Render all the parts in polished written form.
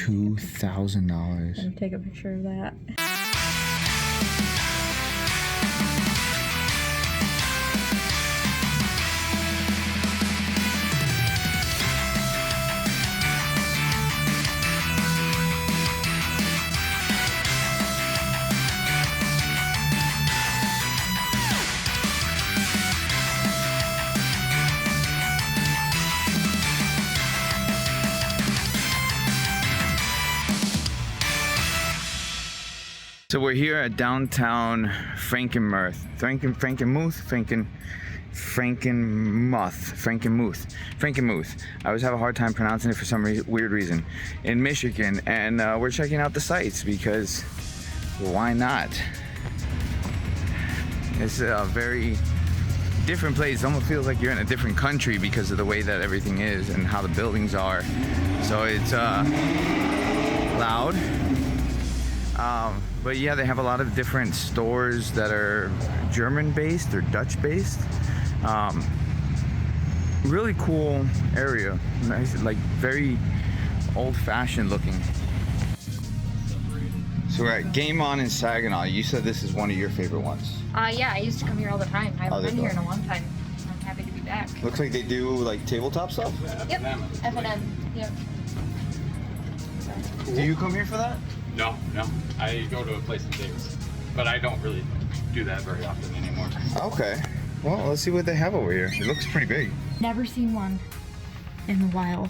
$2,000. Let me take a picture of that. So we're here at downtown Frankenmuth. I always have a hard time pronouncing it for some weird reason. In Michigan, and we're checking out the sites because why not? It's a very different place. It almost feels like you're in a different country because of the way that everything is and how the buildings are. So it's loud. But yeah, they have a lot of different stores that are German-based or Dutch-based. Really cool area. Nice, like very old-fashioned looking. So we're at Game On in Saginaw. You said this is one of your favorite ones. Yeah, I used to come here all the time. I haven't been here in a long time. I'm happy to be back. Looks like they do like tabletop stuff? Yep, F&M, yep. Cool. Do you come here for that? No. I go to a place in Davis, but I don't really do that very often anymore. Okay. Well, let's see what they have over here. It looks pretty big. Never seen one in the wild.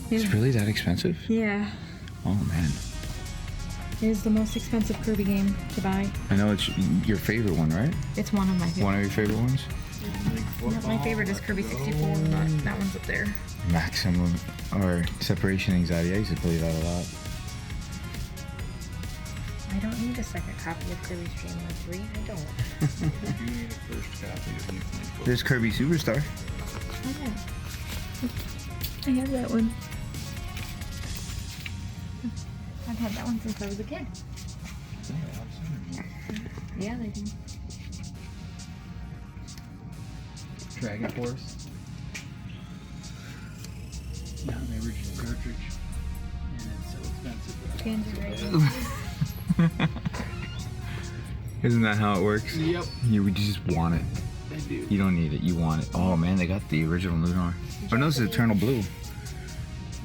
It's really that expensive? Yeah. Oh man. It is the most expensive Kirby game to buy. I know it's your favorite one, right? It's one of my favorites. One of your favorite ones? My favorite is Kirby 64, but that one's up there. Maximum or separation anxiety. I used to play that a lot. I don't need a second copy of Kirby's Dream Land 3. I don't. You need a first copy of Nintendo. There's Kirby Superstar. Okay. I have that one. I've had that one since I was a kid. Yeah, they do. Dragon Force. Not the original cartridge. And it's so expensive. Panzer Dragon. Isn't that how it works? Yep. You just want it. I do. You don't need it. You want it. Oh man, they got the original Lunar. Oh no, this is Eternal Blue.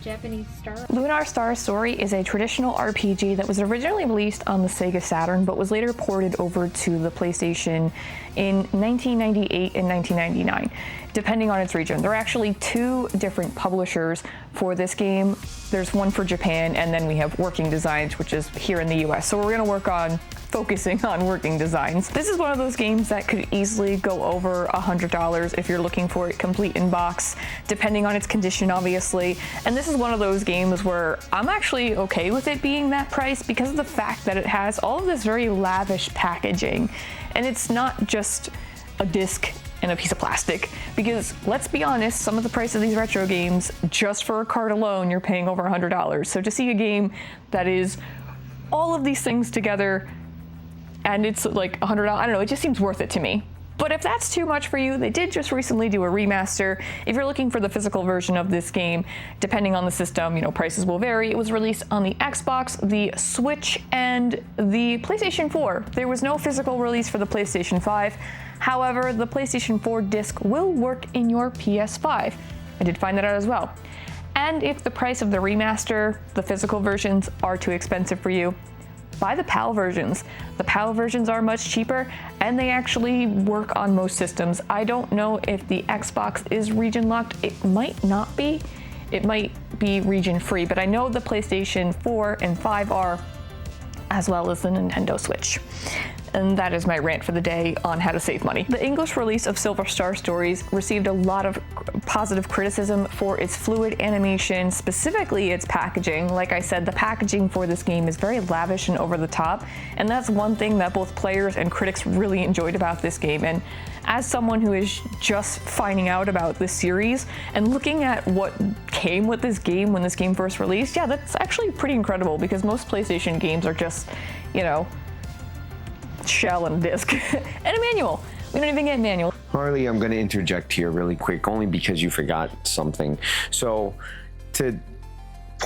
Japanese Star. Lunar Star Story is a traditional RPG that was originally released on the Sega Saturn, but was later ported over to the PlayStation in 1998 and 1999, depending on its region. There are actually two different publishers for this game. There's one for Japan, and then we have Working Designs, which is here in the US. So we're gonna work on focusing on Working Designs. This is one of those games that could easily go over $100 if you're looking for it complete in box, depending on its condition, obviously. And this is one of those games where I'm actually okay with it being that price because of the fact that it has all of this very lavish packaging. And it's not just a disc and a piece of plastic, because let's be honest, some of the price of these retro games, just for a card alone, you're paying over $100. So to see a game that is all of these things together and it's like $100, I don't know, it just seems worth it to me. But if that's too much for you, they did just recently do a remaster. If you're looking for the physical version of this game, depending on the system, you know, prices will vary. It was released on the Xbox, the Switch, and the PlayStation 4. There was no physical release for the PlayStation 5. However, the PlayStation 4 disc will work in your PS5. I did find that out as well. And if the price of the remaster, the physical versions, are too expensive for you, buy the PAL versions. The PAL versions are much cheaper and they actually work on most systems. I don't know if the Xbox is region locked. It might not be. It might be region free, but I know the PlayStation 4 and 5 are, as well as the Nintendo Switch. And that is my rant for the day on how to save money. The English release of Silver Star Stories received a lot of positive criticism for its fluid animation, specifically its packaging. Like I said, the packaging for this game is very lavish and over the top, and that's one thing that both players and critics really enjoyed about this game. And as someone who is just finding out about this series and looking at what came with this game when this game first released, yeah, that's actually pretty incredible, because most PlayStation games are just, you know, shell and disc and a manual. We don't even get manual. Harley, I'm going to interject here really quick, only because you forgot something. So to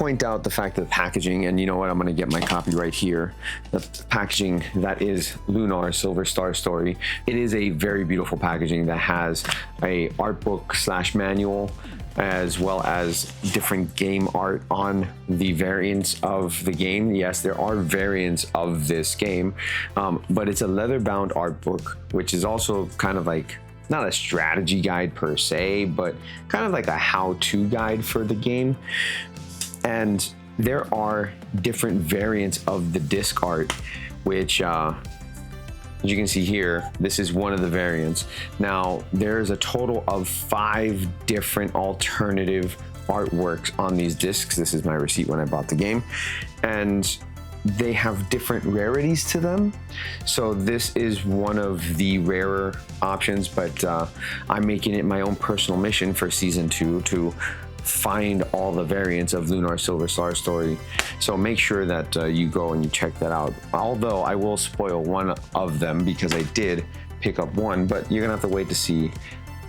point out the fact that the packaging, and you know what, I'm gonna get my copy right here. The packaging that is Lunar Silver Star Story. It is a very beautiful packaging that has a art book / manual, as well as different game art on the variants of the game. Yes, there are variants of this game, but it's a leather-bound art book, which is also kind of like, not a strategy guide per se, but kind of like a how-to guide for the game. And there are different variants of the disc art, which as you can see here, this is one of the variants. Now, there's a total of 5 different alternative artworks on these discs. This is my receipt when I bought the game. And they have different rarities to them. So this is one of the rarer options, but I'm making it my own personal mission for season 2 to find all the variants of Lunar Silver Star Story. So make sure that you go and you check that out. Although I will spoil one of them because I did pick up one, but you're gonna have to wait to see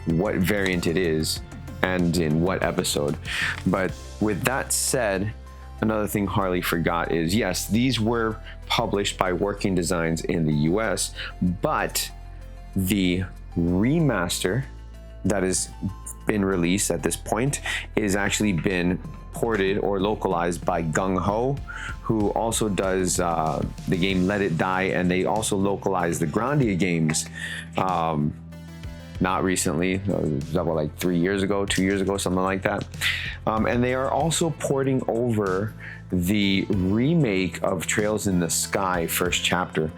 what variant it is and in what episode. But with that said, another thing Harley forgot is, yes, these were published by Working Designs in the US, but the remaster that has been released at this point is actually been ported or localized by Gung Ho, who also does the game Let It Die, and they also localized the Grandia games not recently, about like 3 years ago, 2 years ago, something like that. And they are also porting over the remake of Trails in the Sky first chapter.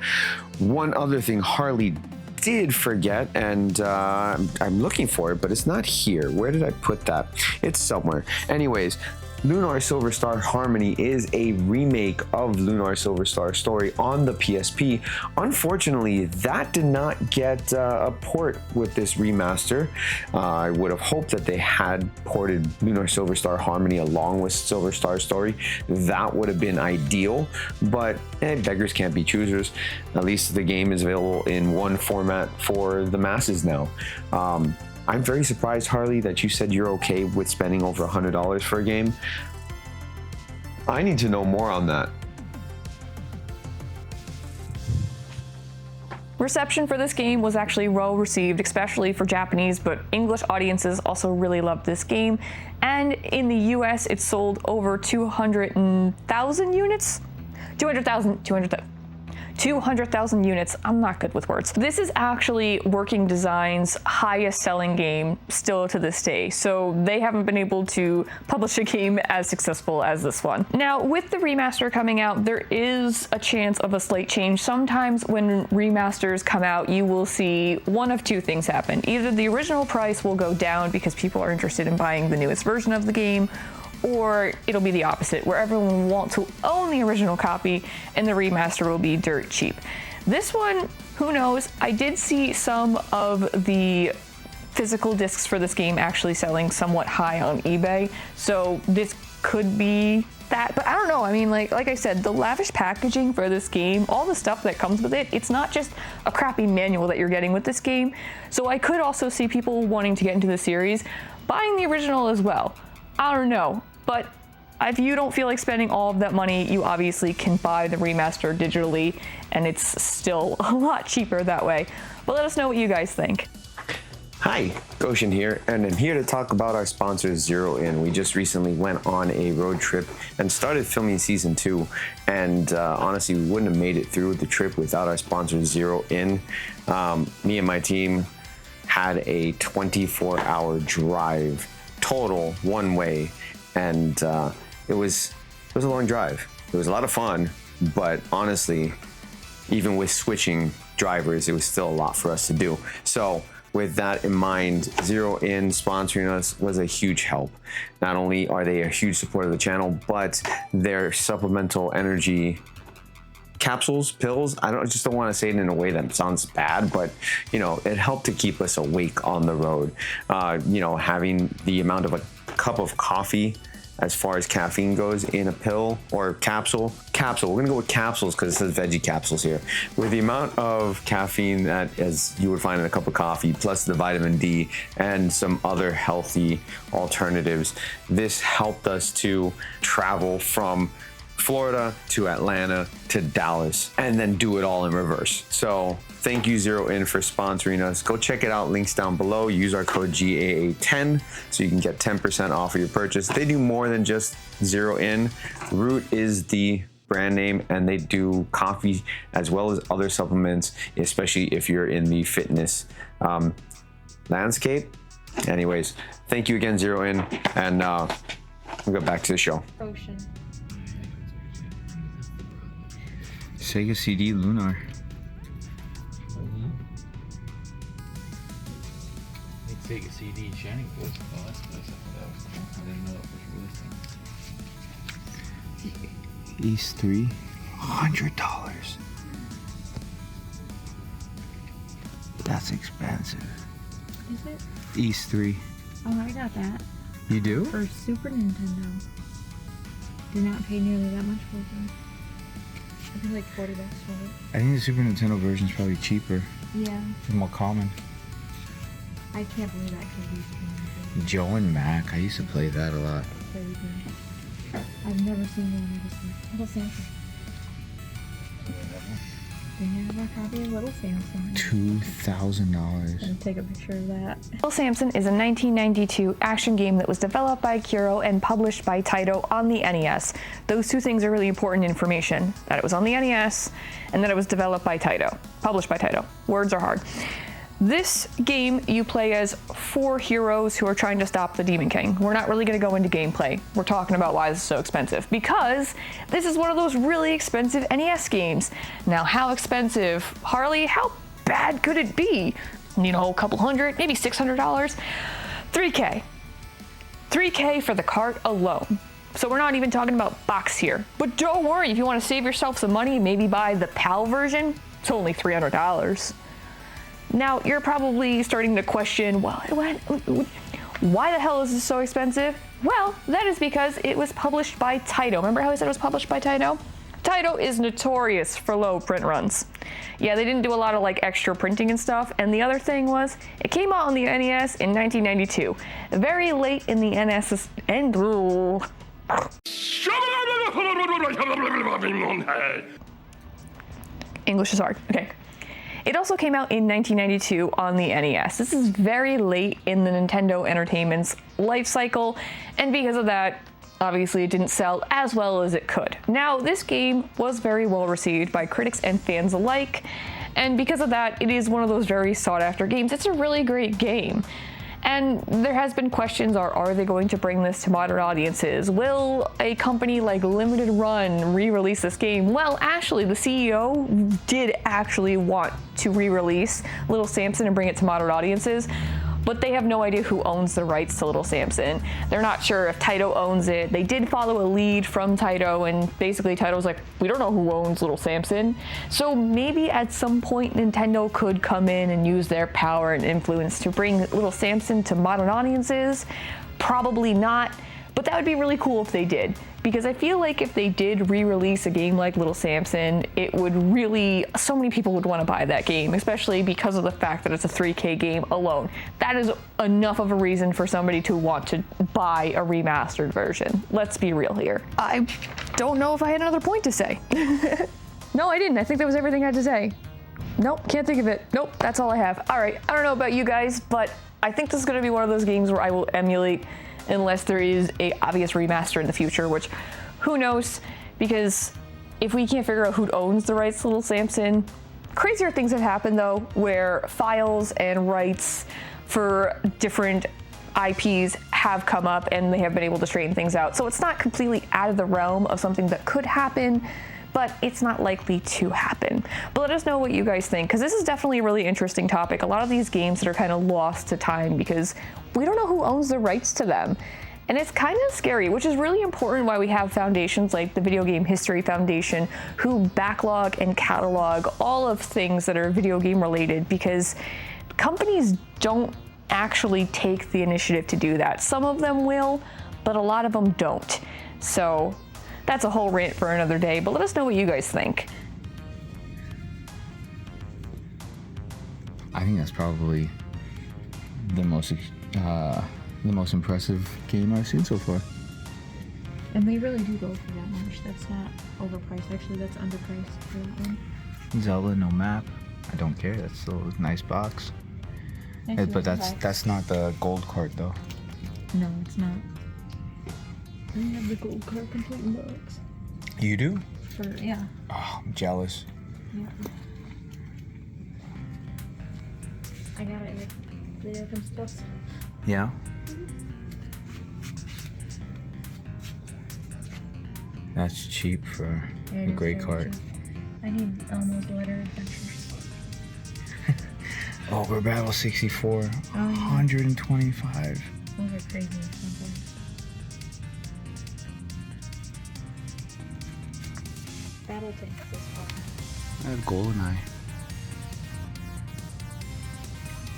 One other thing Harley did forget, and I'm looking for it, but it's not here. Where did I put that? It's somewhere. Anyways, Lunar Silver Star Harmony is a remake of Lunar Silver Star Story on the PSP. Unfortunately, that did not get a port with this remaster. I would have hoped that they had ported Lunar Silver Star Harmony along with Silver Star Story. That would have been ideal, but beggars can't be choosers. At least the game is available in one format for the masses now. I'm very surprised, Harley, that you said you're okay with spending over $100 for a game. I need to know more on that. Reception for this game was actually well received, especially for Japanese, but English audiences also really loved this game. And in the US, it sold over 200,000 units? 200,000 units. I'm not good with words. This is actually Working Designs' highest selling game still to this day, so they haven't been able to publish a game as successful as this one. Now, with the remaster coming out, there is a chance of a slight change. Sometimes when remasters come out, you will see one of two things happen. Either the original price will go down because people are interested in buying the newest version of the game, or it'll be the opposite, where everyone will want to own the original copy and the remaster will be dirt cheap. This one, who knows? I did see some of the physical discs for this game actually selling somewhat high on eBay, so this could be that, but I don't know. I mean, like I said, the lavish packaging for this game, all the stuff that comes with it, it's not just a crappy manual that you're getting with this game, so I could also see people wanting to get into the series buying the original as well. I don't know. But if you don't feel like spending all of that money, you obviously can buy the remaster digitally, and it's still a lot cheaper that way. But let us know what you guys think. Hi, Gotian here, and I'm here to talk about our sponsor, Zero In. We just recently went on a road trip and started filming season 2, and honestly, we wouldn't have made it through the trip without our sponsor, Zero In. Me and my team had a 24-hour drive, total one way. And it was a long drive. It was a lot of fun, but honestly, even with switching drivers, it was still a lot for us to do. So with that in mind, Zero In sponsoring us was a huge help. Not only are they a huge supporter of the channel, but their supplemental energy capsules, pills, I just don't want to say it in a way that sounds bad, but you know, it helped to keep us awake on the road. You know, having the amount of a cup of coffee as far as caffeine goes in a pill or capsule. We're gonna go with capsules because it says veggie capsules here. With the amount of caffeine that as you would find in a cup of coffee, plus the vitamin D and some other healthy alternatives, this helped us to travel from Florida to Atlanta to Dallas and then do it all in reverse. So thank you Zero In for sponsoring us. Go check it out, links down below. Use our code GAA10 so you can get 10% off of your purchase. They do more than just Zero In. Root is the brand name, and they do coffee as well as other supplements, especially if you're in the fitness landscape. Anyways, thank you again Zero In, and we'll go back to the show. Ocean. Sega CD Lunar. Sega CD Shining Force. Oh, that's nice. I didn't know it was releasing. East 3, $100. That's expensive. Is it? East 3. Oh, I got that. You do? For Super Nintendo. Did not pay nearly that much for it. I think like $40 for it. I think the Super Nintendo version is probably cheaper. Yeah. It's more common. I can't believe that could be Joe and Mac. I used to play that a lot. crazy. I've never seen one of this. Little Samson. They have a copy of Little Samson. $2,000. And take a picture of that. Little Samson is a 1992 action game that was developed by Kuro and published by Taito on the NES. Those two things are really important information. That it was on the NES and that it was developed by Taito. Published by Taito. Words are hard. This game, you play as 4 heroes who are trying to stop the Demon King. We're not really going to go into gameplay. We're talking about why this is so expensive. Because this is one of those really expensive NES games. Now, how expensive? Harley, how bad could it be? You know, a couple hundred, maybe $600? $3K. $3K for the cart alone. So we're not even talking about box here. But don't worry, if you want to save yourself some money, maybe buy the PAL version, it's only $300. Now, you're probably starting to question, well, why the hell is this so expensive? Well, that is because it was published by Taito. Remember how I said it was published by Taito? Taito is notorious for low print runs. Yeah, they didn't do a lot of like extra printing and stuff. And the other thing was, it came out on the NES in 1992. Very late in the NES and English is hard. Okay. It also came out in 1992 on the NES. This is very late in the Nintendo Entertainment's life cycle, and because of that, obviously it didn't sell as well as it could. Now, this game was very well received by critics and fans alike, and because of that, it is one of those very sought after games. It's a really great game. And there has been questions, are they going to bring this to modern audiences? Will a company like Limited Run re-release this game? Well, actually, the CEO did actually want to re-release Little Samson and bring it to modern audiences, but they have no idea who owns the rights to Little Samson. They're not sure if Taito owns it. They did follow a lead from Taito, and basically Taito was like, we don't know who owns Little Samson. So maybe at some point Nintendo could come in and use their power and influence to bring Little Samson to modern audiences. Probably not, but that would be really cool if they did. Because I feel like if they did re-release a game like Little Samson, it would really, so many people would want to buy that game, especially because of the fact that it's a 3K game alone. That is enough of a reason for somebody to want to buy a remastered version. Let's be real here. I don't know if I had another point to say. No, I didn't. I think that was everything I had to say. Nope, can't think of it. Nope, that's all I have. All right, I don't know about you guys, but I think this is going to be one of those games where I will emulate unless there is a obvious remaster in the future, which who knows, because if we can't figure out who owns the rights to Little Samson, crazier things have happened though, where files and rights for different IPs have come up and they have been able to straighten things out. So it's not completely out of the realm of something that could happen, but it's not likely to happen. But let us know what you guys think, because this is definitely a really interesting topic. A lot of these games that are kind of lost to time because we don't know who owns the rights to them. And it's kind of scary, which is really important why we have foundations like the Video Game History Foundation, who backlog and catalog all of things that are video game related, because companies don't actually take the initiative to do that. Some of them will, but a lot of them don't. So that's a whole rant for another day, but let us know what you guys think. I think that's probably the most impressive game I've seen so far. And they really do go for that much. That's not overpriced. Actually, that's underpriced for that one. Zelda, no map. I don't care. That's still a nice box. Actually, But box. that's not the gold card though. No, it's not. I have the gold card complete in box. You do? Yeah. Oh, I'm jealous. Yeah. I got it. There comes stuff. Yeah. That's cheap for a great card. I need almost letter adventures. Oh, we're battle 64. Oh, yeah. 125. Those are crazy expensive. Battle tanks is fun. I have GoldenEye.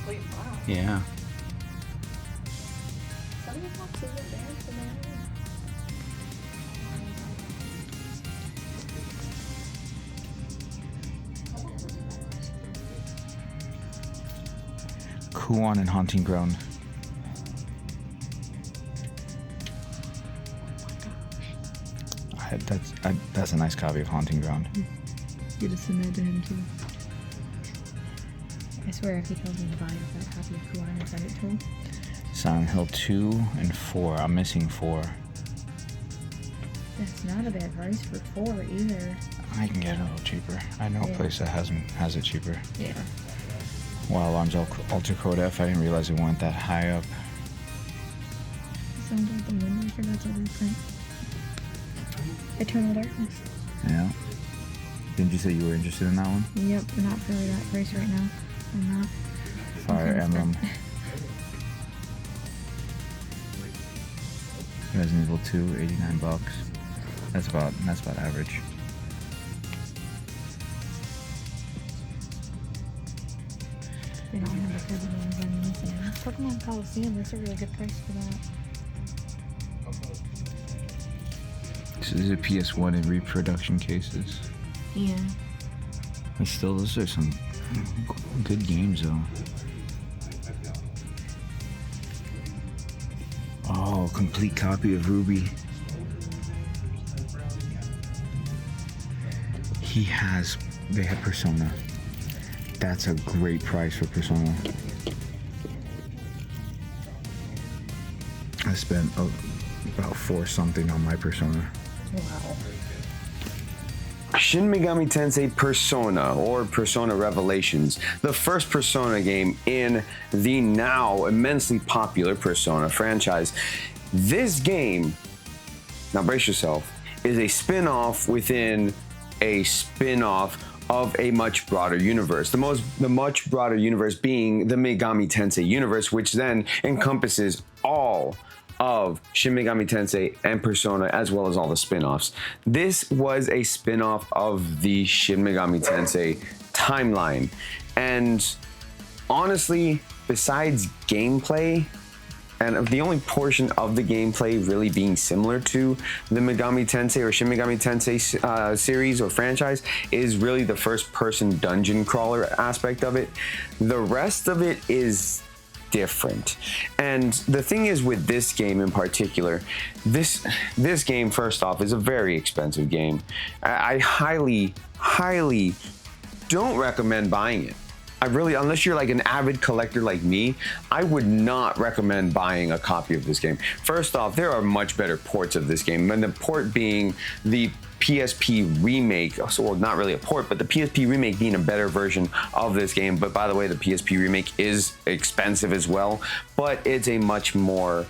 Wait, wow. Yeah. Some of the boxes are there for my Kuon and Haunting Ground. That's a nice copy of Haunting Ground. You just send that to him too. I swear if he tells me to buy that copy of Kuwai and send it to him. Silent Hill 2 and 4. I'm missing 4. That's not a bad price for 4 either. I can get it a little cheaper. I know a Yeah. place that has it cheaper. Yeah. Wow, Alarms Ultra Code F. I didn't realize it went that high up. Sounds like the Windmaker, that's a reprint. Eternal Darkness. Yeah. Didn't you say you were interested in that one? Yep, not for that price right now. I'm not. Fire Okay, Emblem. Resident Evil 2, 89 bucks. That's about average. They don't have the Pokemon ones on this one. Pokemon Coliseum, that's a really good price for that. So these are PS1 in reproduction cases. Yeah. But still, those are some good games though. Oh, complete copy of Ruby. They have Persona. That's a great price for Persona. I spent about 4 something on my Persona. Wow. Shin Megami Tensei Persona, or Persona Revelations, the first Persona game in the now immensely popular Persona franchise. This game, now brace yourself, is a spin-off within a spin-off of a much broader universe. The much broader universe being the Megami Tensei universe, which then encompasses all of Shin Megami Tensei and Persona, as well as all the spin-offs. This was a spin-off of the Shin Megami Tensei timeline. And honestly, besides gameplay, and the only portion of the gameplay really being similar to the Megami Tensei or Shin Megami Tensei series or franchise is really the first-person dungeon crawler aspect of it. The rest of it is different. And the thing is with this game in particular, this game, first off, is a very expensive game. I highly don't recommend buying it. I really, unless you're like an avid collector like me, I would not recommend buying a copy of this game. First off, there are much better ports of this game, and the port being the PSP remake, well, not really a port, but the PSP remake being a better version of this game. But by the way, the PSP remake is expensive as well, but it's a much more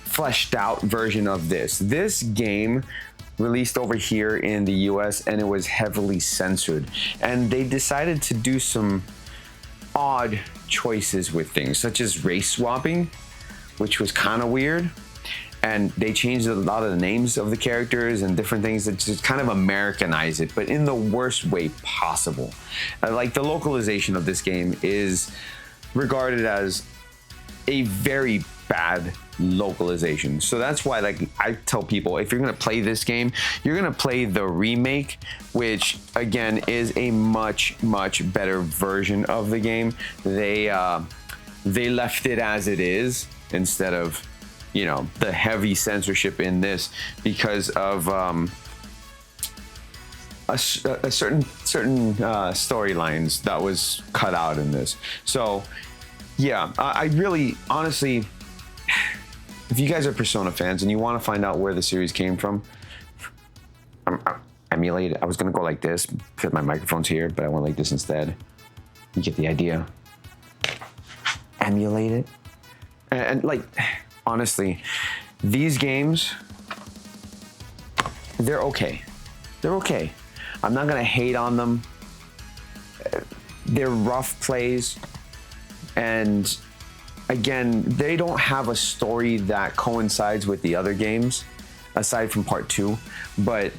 fleshed out version of this. This game released over here in the US, and it was heavily censored, and they decided to do some odd choices with things, such as race swapping, which was kind of weird. And they changed a lot of the names of the characters and different things that just kind of Americanize it, but in the worst way possible. Like the localization of this game is regarded as a very bad localization. So that's why, like, I tell people, if you're gonna play this game, you're gonna play the remake, which again is a much better version of the game. They left it as it is instead of, you know, the heavy censorship in this because of a certain storylines that was cut out in this. So yeah, I really, honestly, if you guys are Persona fans and you want to find out where the series came from, emulate it. I was gonna go like this because my microphone's here, but I went like this instead. You get the idea. Emulate it. And like, honestly, these games, they're okay. They're okay. I'm not gonna hate on them. They're rough plays. And again, they don't have a story that coincides with the other games, aside from part 2. But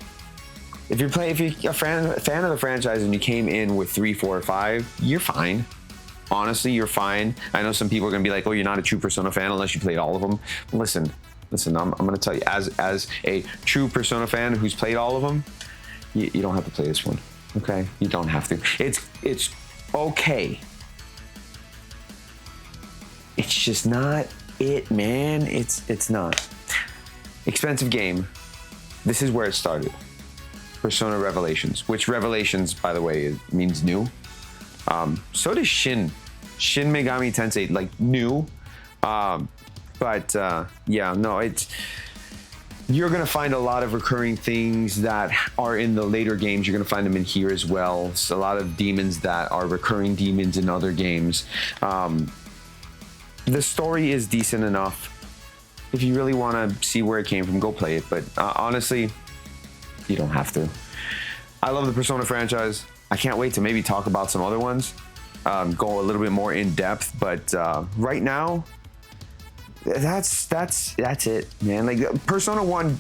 if you're a fan of the franchise and you came in with 3, 4, or 5, you're fine. Honestly, you're fine. I know some people are gonna be like, "Oh, you're not a true Persona fan unless you played all of them." Listen. I'm gonna tell you, as a true Persona fan who's played all of them, you don't have to play this one. Okay, you don't have to. It's okay. It's just not it, man. It's not. Expensive game. This is where it started. Persona Revelations, which Revelations, by the way, means new. So does Shin Megami Tensei, like new. Yeah, no, you're gonna find a lot of recurring things that are in the later games. You're gonna find them in here as well. So a lot of demons that are recurring demons in other games. The story is decent enough. If you really want to see where it came from, go play it. But honestly, you don't have to. I love the Persona franchise. I can't wait to maybe talk about some other ones, go a little bit more in depth. But right now, that's it, man. Like Persona 1,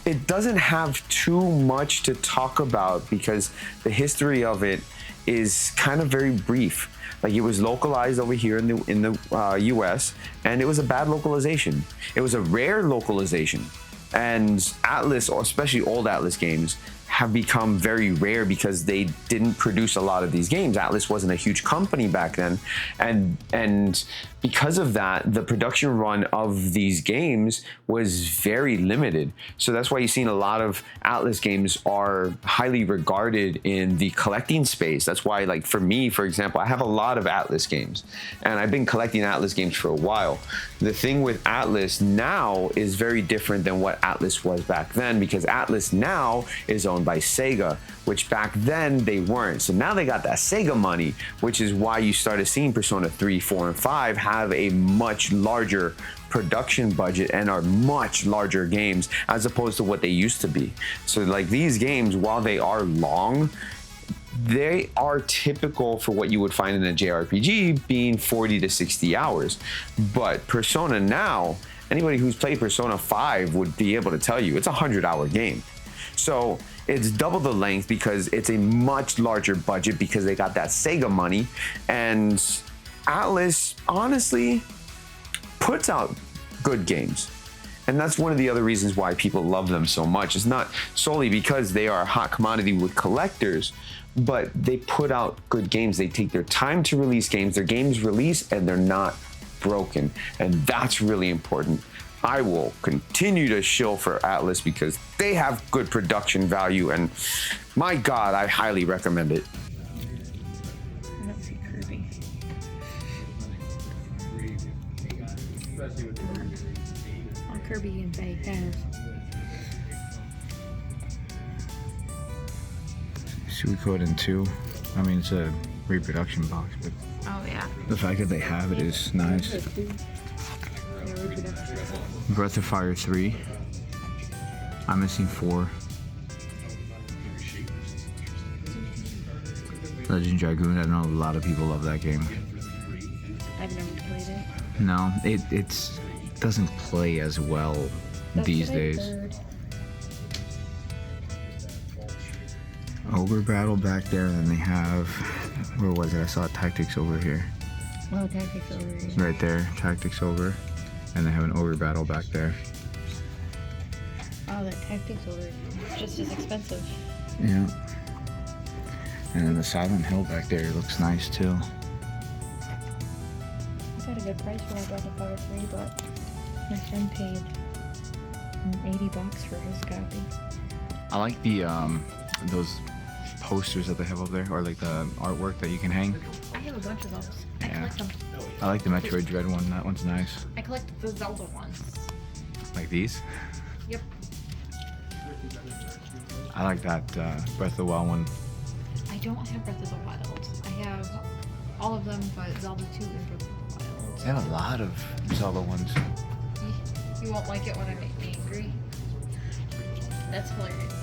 it doesn't have too much to talk about because the history of it is kind of very brief. Like it was localized over here in the US, and it was a bad localization. It was a rare localization, and Atlus, or especially old Atlus games, have become very rare because they didn't produce a lot of these games. Atlus wasn't a huge company back then, and because of that, the production run of these games was very limited. So that's why you've seen a lot of Atlus games are highly regarded in the collecting space. That's why, like for me, for example, I have a lot of Atlus games, and I've been collecting Atlus games for a while. The thing with Atlus now is very different than what Atlus was back then, because Atlus now is owned by Sega, which back then they weren't. So now they got that Sega money, which is why you started seeing Persona 3, 4, and 5 have a much larger production budget and are much larger games as opposed to what they used to be. So like these games, while they are long, they are typical for what you would find in a JRPG, being 40 to 60 hours. But Persona now, anybody who's played Persona 5 would be able to tell you it's a 100-hour game. So it's double the length because it's a much larger budget because they got that Sega money. And Atlus honestly puts out good games. And that's one of the other reasons why people love them so much. It's not solely because they are a hot commodity with collectors, but they put out good games. They take their time to release games. Their games release and they're not broken. And that's really important. I will continue to shill for Atlus because they have good production value, and my God, I highly recommend it. I don't see Kirby. All Kirby and Faye have. Suikoden 2. I mean, it's a reproduction box, but Oh yeah. the fact that they have it is nice. Breath of Fire 3. I'm missing 4. Legend Dragoon. I know a lot of people love that game. I've never played it. No, it doesn't play as well these days. Ogre Battle back there, and then they have, where was it? I saw Tactics over here. Oh, Tactics over here. Right there, Tactics over. And they have an ogre battle back there. Oh, that tactics over just as expensive. Yeah. And then the Silent Hill back there looks nice too. I got a good price for my Breath of Fire 3, but my friend paid $80 for his copy. I like the those posters that they have up there, or like the artwork that you can hang. I have a bunch of those. I Yeah. collect them. I like the Metroid Dread one. That one's nice. I collect the Zelda ones. Like these. Yep. I like that Breath of the Wild one. I don't have Breath of the Wild. I have all of them, but Zelda 2 and Breath of the Wild. They have a lot of Zelda ones. You won't like it when I make me angry. That's hilarious.